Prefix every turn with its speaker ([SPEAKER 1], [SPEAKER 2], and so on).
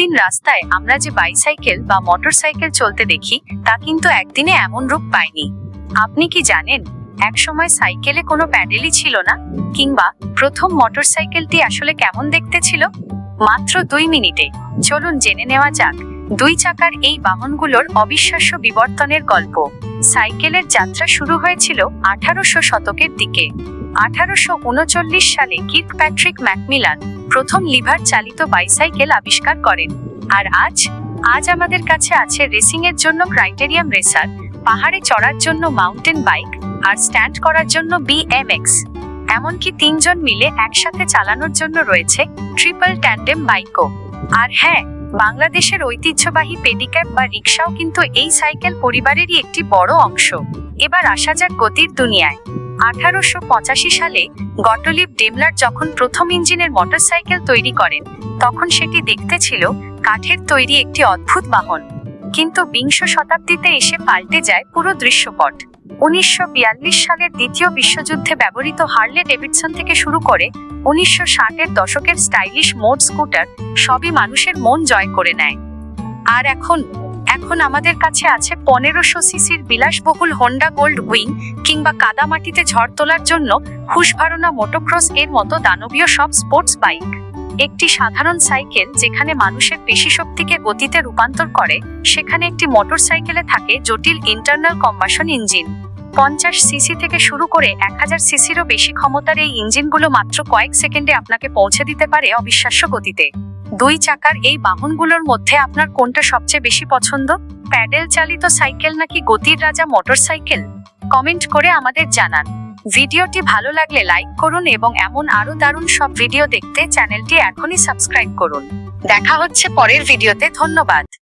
[SPEAKER 1] দিন রাস্তায় আমরা যে বাইসাইকেল বা মোটরসাইকেল চলতে দেখি তা কিন্তু একদিনে এমন রূপ পায়নি। আপনি কি জানেন, একসময় সাইকেলে কোনো প্যাডেলই ছিল না, কিংবা প্রথম মোটরসাইকেলটি আসলে কেমন দেখতে ছিল? মাত্র 2 মিনিটে চলুন জেনে নেওয়া যাক দুই চাকার এই বাহনগুলোর অবিশ্বাস্য বিবর্তনের গল্প। সাইকেলের যাত্রা শুরু হয়েছিল 1800 শতকের দিকে। 1839 সালে কির্কপ্যাট্রিক ম্যাকমিলান প্রথম লিভার চালিত বাইসাইকেল আবিষ্কার করেন। আর আজ আমাদের কাছে আছে রেসিং এর জন্য ক্রাইটেরিয়াম রেসার, পাহাড়ে চড়ার জন্য মাউন্টেন বাইক, আর স্ট্যান্ড করার জন্য BMX। এমনকি 3 জন মিলে একসাথে চালানোর জন্য রয়েছে ট্রিপল ট্যান্ডেম বাইকও। আর হ্যাঁ, বাংলাদেশের ঐতিহ্যবাহী পেডিক্যাব বা রিকশাও কিন্তু এই সাইকেল পরিবারেরই একটি বড় অংশ। এবার আসা যাক গতির দুনিয়ায়। 1885 সালে গটলিব ডেমলার যখন প্রথম ইঞ্জিনের মোটরসাইকেল তৈরি করেন, তখন সেটি দেখতে ছিল কাঠের তৈরি একটি অদ্ভুত বাহন। কিন্তু বিংশ শতাব্দীতে এসে পাল্টে যায় পুরো দৃশ্যপট। 1942 সালের দ্বিতীয় বিশ্বযুদ্ধে ব্যবহৃত হার্লে ডেভিডসন থেকে শুরু করে 1960-এর দশকের স্টাইলিশ মোড স্কুটার সবই মানুষের মন জয় করে নেয়। আর এখন আমাদের কাছে আছে 1500 সিসির বিলাসবহুল হোন্ডা গোল্ড উইং, কিংবা কাদামাটিতে ঝড় তোলার জন্য হুশভারনা মোটোক্রস এর মতো দানবীয় সব স্পোর্টস বাইক। একটি সাধারণ সাইকেল যেখানে মানুষের পেশিশক্তিকে গতিতে রূপান্তর করে, সেখানে একটি মোটরসাইকেলে থাকে জটিল ইন্টারনাল কম্বাসন ইঞ্জিন। 50 সিসি থেকে শুরু করে 1000 সিসিরও বেশি ক্ষমতার এই ইঞ্জিনগুলো মাত্র কয়েক সেকেন্ডে আপনাকে পৌঁছে দিতে পারে অবিশ্বাস্য গতিতে। দুই চাকার এই বাহনগুলোর মধ্যে আপনার কোনটা সবচেয়ে বেশি পছন্দ? প্যাডেল চালিত সাইকেল নাকি গতির রাজা মোটরসাইকেল? কমেন্ট করে আমাদের জানান। ভিডিওটি ভালো লাগলে লাইক করুন এবং এমন আরো দারুণ সব ভিডিও দেখতে চ্যানেলটি এখনই সাবস্ক্রাইব করুন। দেখা হচ্ছে পরের ভিডিওতে। ধন্যবাদ।